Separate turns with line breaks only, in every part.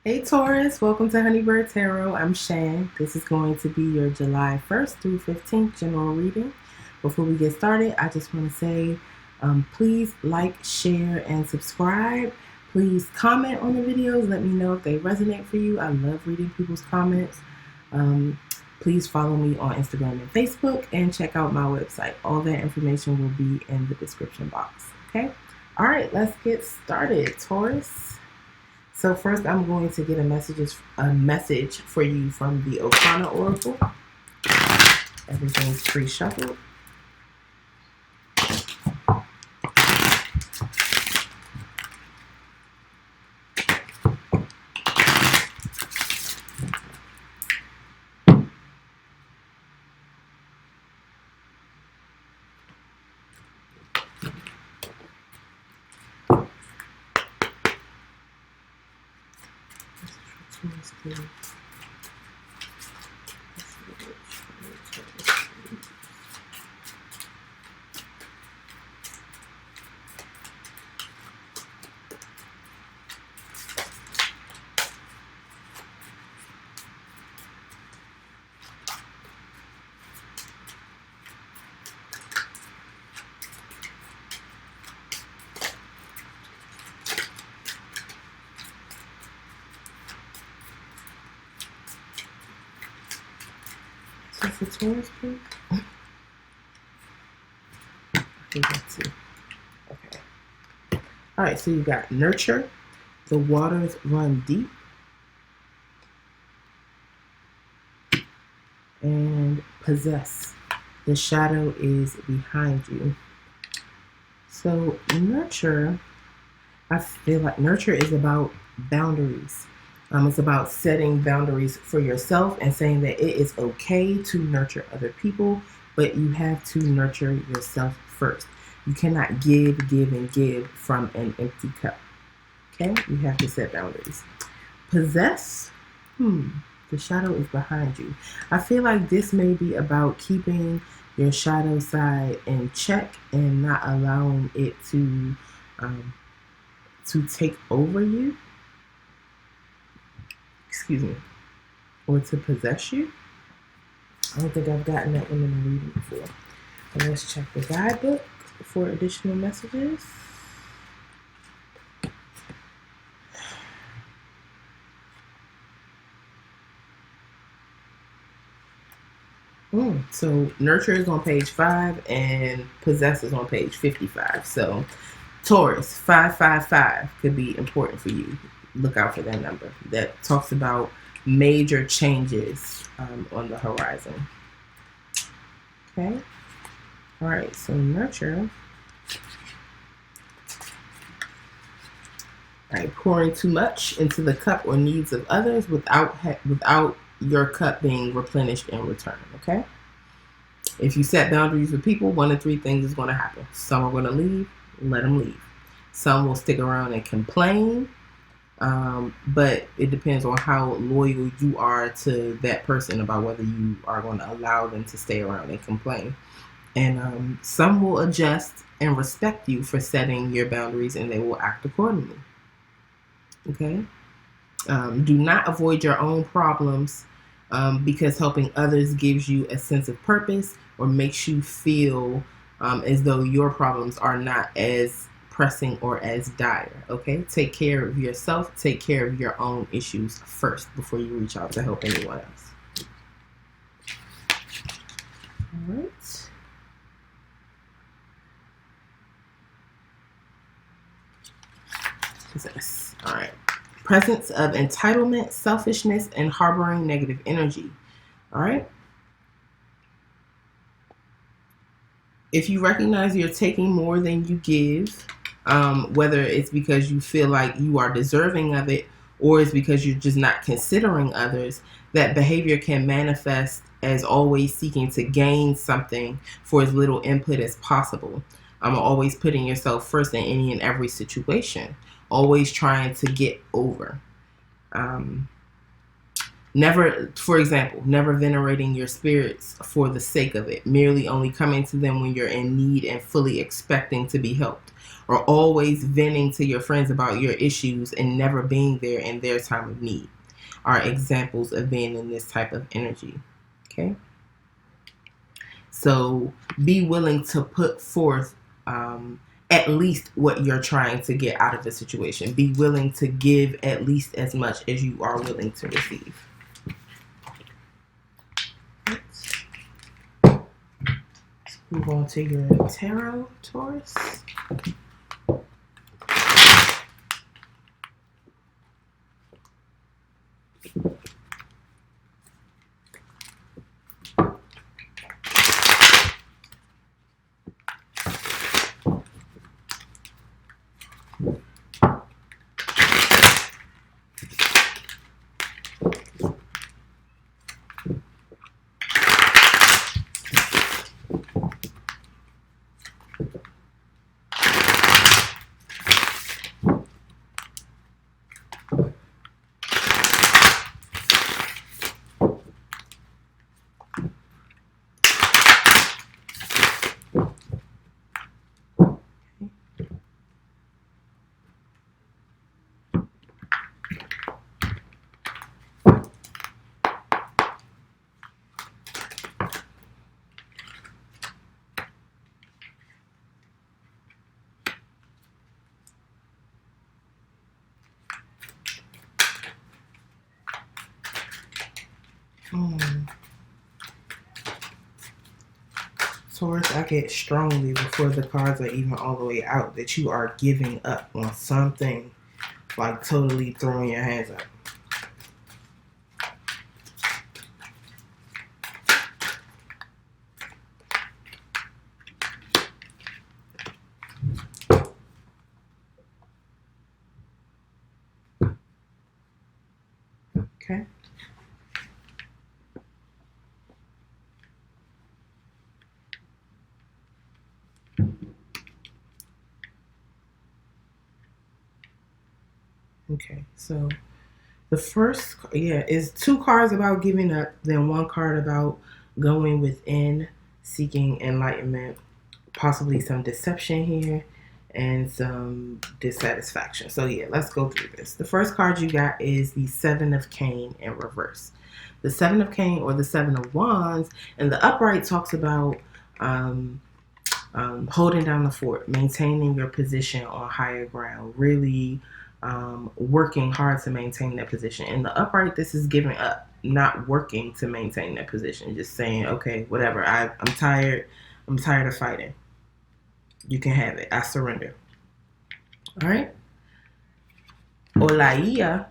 Hey Taurus, welcome to Honeybird Tarot. I'm Shan. This is going to be your July 1st through 15th general reading. Before we get started, I just want to say please like, share, and subscribe. Please comment on the videos. Let me know if they resonate for you. I love reading people's comments. Please follow me on Instagram and Facebook and check out my website. All that information will be in the description box. Okay? All right, let's get started, Taurus. So first I'm going to get a message for you from the OKANA Oracle. Everything's pre-shuffled. Is this a Taurus, please? I think that's it. Okay. All right, so you got nurture. The waters run deep. And possess. The shadow is behind you. So nurture, I feel like nurture is about boundaries. It's about setting boundaries for yourself and saying that it is okay to nurture other people, but you have to nurture yourself first. You cannot give, and give from an empty cup. Okay? You have to set boundaries. Possess. The shadow is behind you. I feel like this may be about keeping your shadow side in check and not allowing it to take over you. Excuse me. Or to possess you. I don't think I've gotten that one in a reading before. But let's check the guidebook for additional messages. So nurture is on page 5 and possess is on page 55. So Taurus 555 could be important for you. Look out for that number. That talks about major changes on the horizon. Okay. All right. So nurture. All right. Pouring too much into the cup or needs of others without your cup being replenished in return. Okay. If you set boundaries with people, one of 3 things is going to happen. Some are going to leave. Let them leave. Some will stick around and complain. But it depends on how loyal you are to that person about whether you are going to allow them to stay around and complain. And some will adjust and respect you for setting your boundaries, and they will act accordingly. Okay? Do not avoid your own problems because helping others gives you a sense of purpose or makes you feel as though your problems are not as pressing or as dire. Okay, take care of yourself. Take care of your own issues first before you reach out to help anyone else. All right. Possess. All right. Presence of entitlement, selfishness, and harboring negative energy. All right. If you recognize you're taking more than you give, whether it's because you feel like you are deserving of it or it's because you're just not considering others, that behavior can manifest as always seeking to gain something for as little input as possible. Always putting yourself first in any and every situation. Always trying to get over. Never, for example, never venerating your spirits for the sake of it, merely only coming to them when you're in need and fully expecting to be helped. or always venting to your friends about your issues and never being there in their time of need are examples of being in this type of energy. Okay? So be willing to put forth at least what you're trying to get out of the situation. Be willing to give at least as much as you are willing to receive. Let's move on to your tarot, Taurus. Taurus, I get strongly before the cards are even all the way out that you are giving up on something, like totally throwing your hands up. Okay. Okay, so the first, is 2 cards about giving up, then 1 card about going within, seeking enlightenment, possibly some deception here, and some dissatisfaction. So yeah, let's go through this. The first card you got is the 7 of Cane in reverse. The 7 of Cane, or the 7 of Wands, and the upright talks about holding down the fort, maintaining your position on higher ground, really working hard to maintain that position. In the upright, this is giving up, not working to maintain that position, just saying, okay, whatever, I'm tired of fighting. You can have it. I surrender. All right. Olaia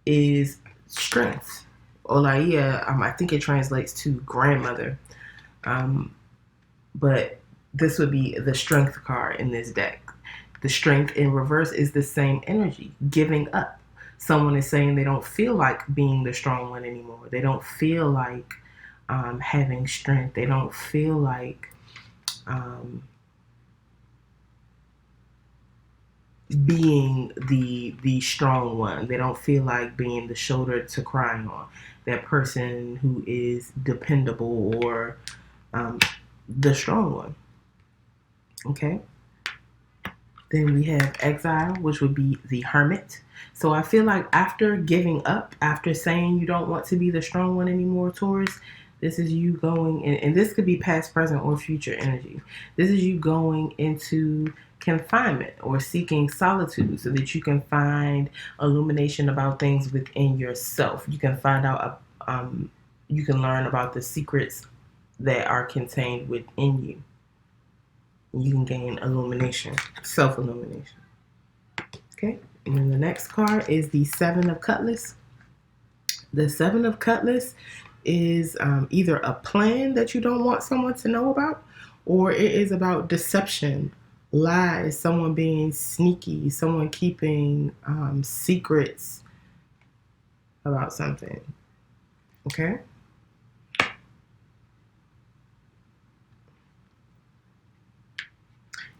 is strength. Olaia, I think it translates to grandmother, but this would be the strength card in this deck. The strength in reverse is the same energy, giving up. Someone is saying they don't feel like being the strong one anymore. They don't feel like having strength. They don't feel like being the strong one. They don't feel like being the shoulder to cry on. That person who is dependable, or the strong one. Okay. Then we have exile, which would be the hermit. So I feel like after giving up, after saying you don't want to be the strong one anymore, Taurus, this is you going, and this could be past, present, or future energy. This is you going into confinement or seeking solitude so that you can find illumination about things within yourself. You can find out, you can learn about the secrets that are contained within you. You can gain illumination, self-illumination. Okay, and then the next card is the 7 of Cutlass. The 7 of Cutlass is either a plan that you don't want someone to know about, or it is about deception, lies, someone being sneaky, someone keeping secrets about something. Okay?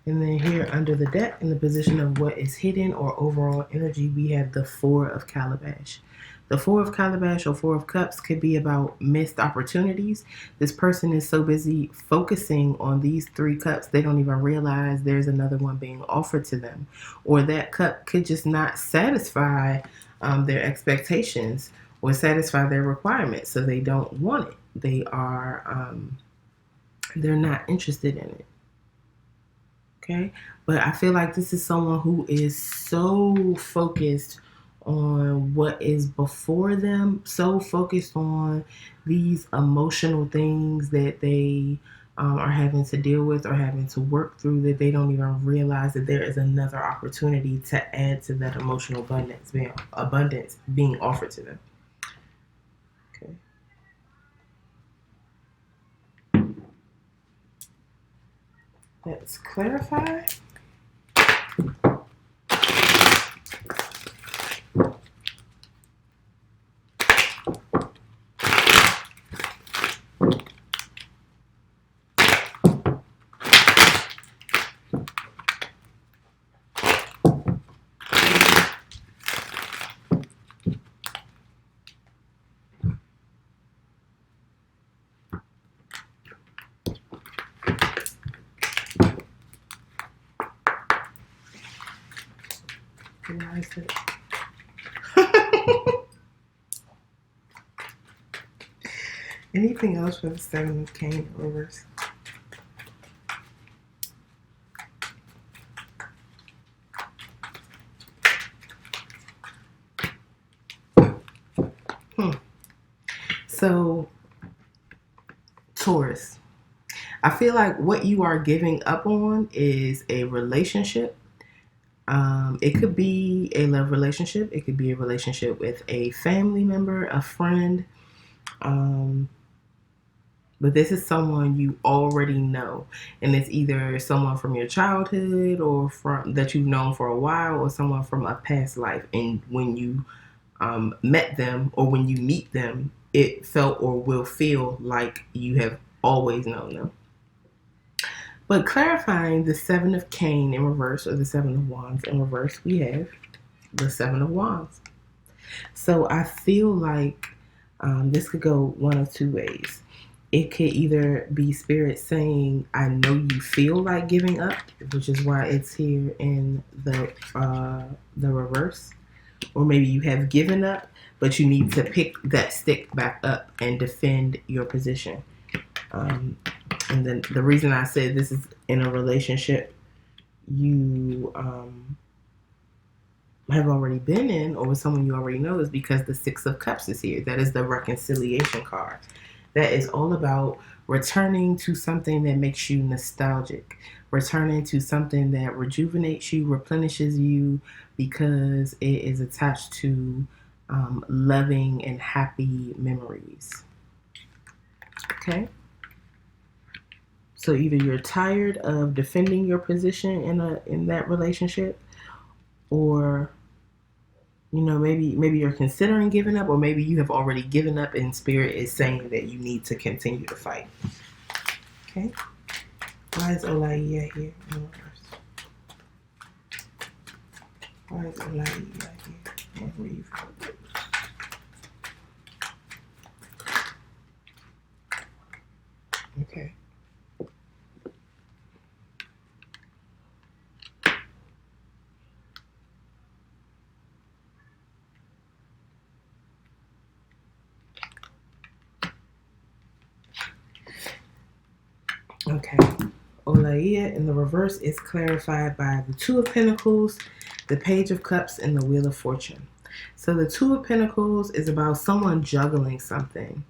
And then here under the deck, in the position of what is hidden or overall energy, we have the 4 of Calabash. The Four of Calabash or Four of Cups could be about missed opportunities. This person is so busy focusing on these 3 cups, they don't even realize there's another one being offered to them. Or that cup could just not satisfy their expectations or satisfy their requirements, so they don't want it. They're not interested in it. Okay, but I feel like this is someone who is so focused on what is before them, so focused on these emotional things that they are having to deal with or having to work through, that they don't even realize that there is another opportunity to add to that emotional abundance being offered to them. Okay. Let's clarify. Why is it? Anything else for the Seven of Cane in reverse? So, Taurus, I feel like what you are giving up on is a relationship. It could be a love relationship. It could be a relationship with a family member, a friend. But this is someone you already know, and it's either someone from your childhood or from that you've known for a while, or someone from a past life. And when you met them, or when you meet them, it felt or will feel like you have always known them. But clarifying the Seven of Cane in reverse, or the Seven of Wands in reverse, we have the Seven of Wands. So I feel like this could go one of two ways. It could either be Spirit saying, I know you feel like giving up, which is why it's here in the reverse. Or maybe you have given up, but you need to pick that stick back up and defend your position. And then the reason I said this is in a relationship you have already been in, or with someone you already know, is because the Six of Cups is here. That is the reconciliation card. That is all about returning to something that makes you nostalgic, returning to something that rejuvenates you, replenishes you, because it is attached to loving and happy memories. Okay? So either you're tired of defending your position in that relationship, or maybe you're considering giving up, or maybe you have already given up and Spirit is saying that you need to continue to fight. Okay? Why is Olaiya here in reverse? Why is Olaiya here in reverse? Okay. Okay, Olaiya in the reverse is clarified by the Two of Pentacles, the Page of Cups, and the Wheel of Fortune. So the Two of Pentacles is about someone juggling something.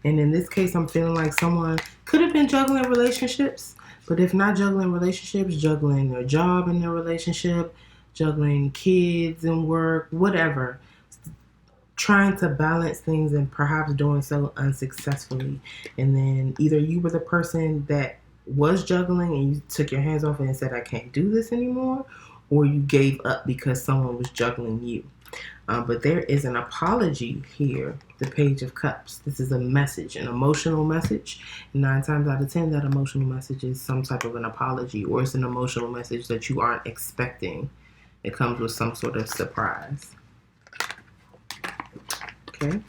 And in this case, I'm feeling like someone could have been juggling relationships, but if not juggling relationships, juggling their job and their relationship, juggling kids and work, whatever. Trying to balance things and perhaps doing so unsuccessfully. And then either you were the person that was juggling and you took your hands off it and said, I can't do this anymore, or you gave up because someone was juggling you. But there is an apology here, the Page of Cups. This is a message, an emotional message. 9 times out of 10, that emotional message is some type of an apology, or it's an emotional message that you aren't expecting. It comes with some sort of surprise. Okay.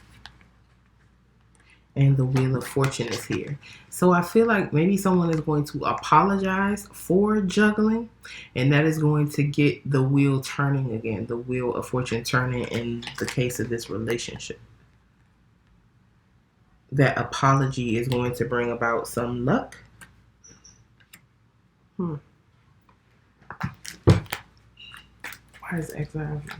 And the Wheel of Fortune is here. So I feel like maybe someone is going to apologize for juggling, and that is going to get the wheel turning again, the Wheel of Fortune turning in the case of this relationship. That apology is going to bring about some luck. Why is exile here?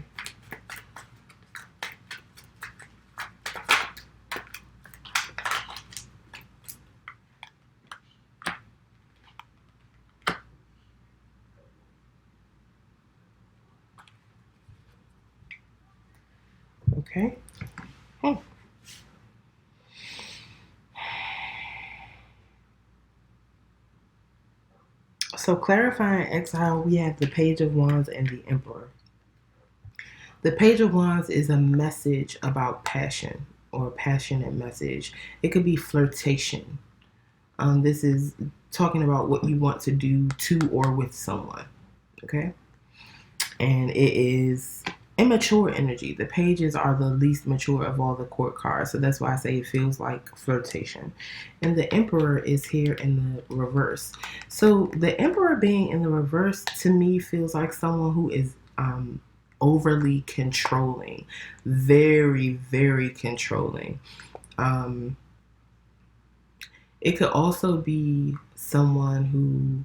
Okay. So clarifying exile, we have the Page of Wands and the Emperor. The Page of Wands is a message about passion or a passionate message. It could be flirtation. This is talking about what you want to do to or with someone. Okay. And it is immature energy. The pages are the least mature of all the court cards. So that's why I say it feels like flirtation. And the Emperor is here in the reverse. So the Emperor being in the reverse to me feels like someone who is overly controlling. Very, very controlling. It could also be someone who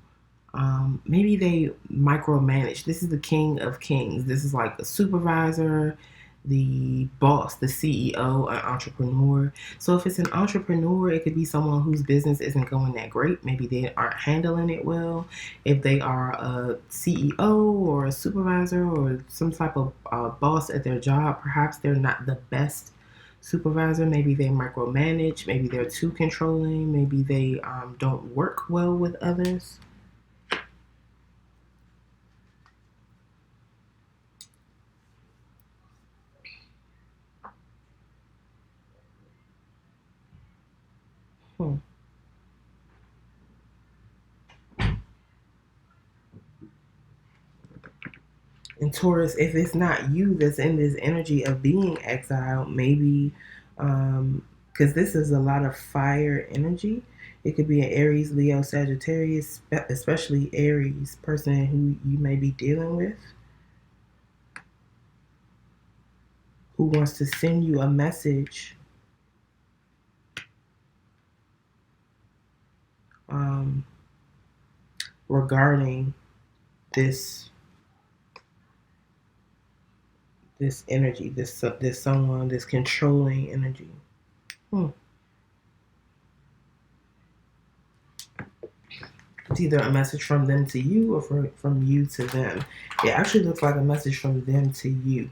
maybe they micromanage. This is the King of Kings. This is like the supervisor, the boss, the CEO, an entrepreneur. So if it's an entrepreneur, it could be someone whose business isn't going that great. Maybe they aren't handling it well. If they are a CEO or a supervisor or some type of boss at their job, perhaps they're not the best supervisor. Maybe they micromanage. Maybe they're too controlling. Maybe they don't work well with others. And Taurus, if it's not you that's in this energy of being exiled, maybe because this is a lot of fire energy. It could be an Aries, Leo, Sagittarius, especially Aries person who you may be dealing with, who wants to send you a message regarding this energy, this someone, this controlling energy. It's either a message from them to you or from you to them. It actually looks like a message from them to you.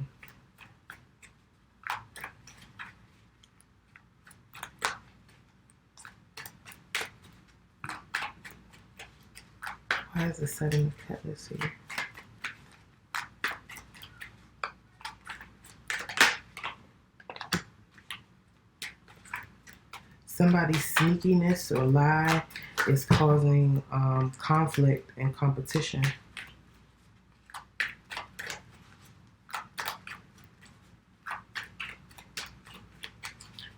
Why is the 7 of Cups here? Somebody's sneakiness or lie is causing conflict and competition.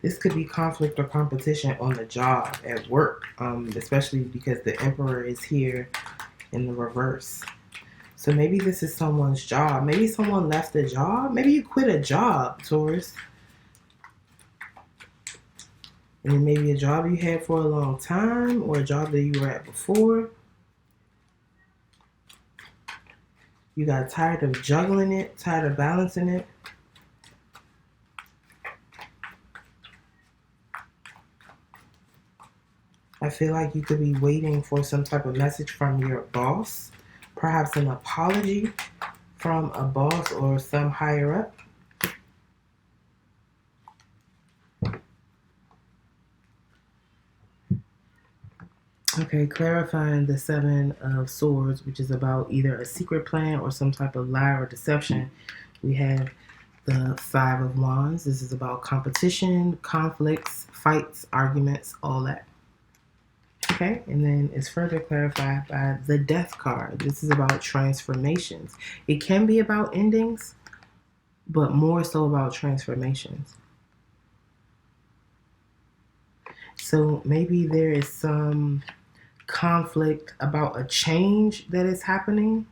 This could be conflict or competition on the job, at work, especially because the Emperor is here in the reverse. So maybe this is someone's job. Maybe someone left a job. Maybe you quit a job, Taurus. And it may be a job you had for a long time or a job that you were at before. You got tired of juggling it, tired of balancing it. I feel like you could be waiting for some type of message from your boss, perhaps an apology from a boss or some higher up. Okay, clarifying the 7 of Swords, which is about either a secret plan or some type of lie or deception. We have the 5 of Wands. This is about competition, conflicts, fights, arguments, all that. Okay, and then it's further clarified by the Death card. This is about transformations. It can be about endings, but more so about transformations. So maybe there is some conflict about a change that is happening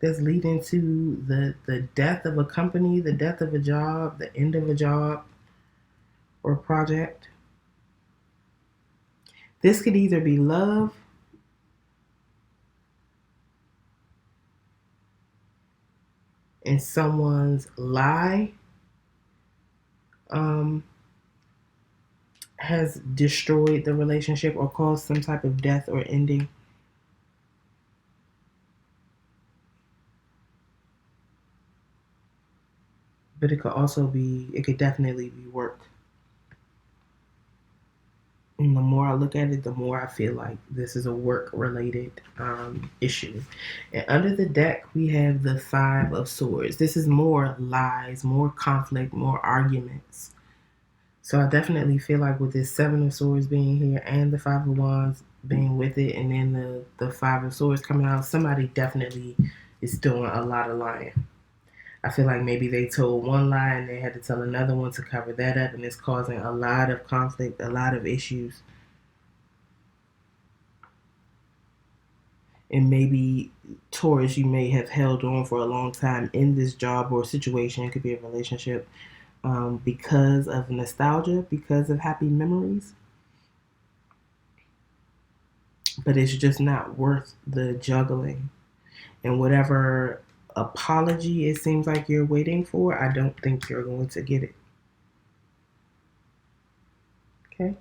that's leading to the death of a company, the death of a job, the end of a job or project. This could either be love, and someone's lie has destroyed the relationship or caused some type of death or ending. But it could definitely be work. And the more I look at it, the more I feel like this is a work-related issue. And under the deck, we have the Five of Swords. This is more lies, more conflict, more arguments. So I definitely feel like with this Seven of Swords being here and the Five of Wands being with it, and then the Five of Swords coming out, somebody definitely is doing a lot of lying. I feel like maybe they told one lie and they had to tell another one to cover that up, and it's causing a lot of conflict, a lot of issues. And maybe Taurus, you may have held on for a long time in this job or situation. It could be a relationship because of nostalgia, because of happy memories. But it's just not worth the juggling. And whatever apology it seems like you're waiting for, I don't think you're going to get it. Okay.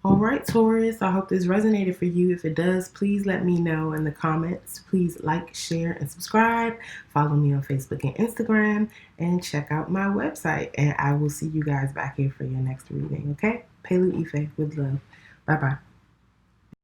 All right, Taurus, I hope this resonated for you. If it does, please let me know in the comments. Please like, share, and subscribe. Follow me on Facebook and Instagram, and check out my website. And I will see you guys back here for your next reading, okay? Pelu Ife with love. Bye-bye.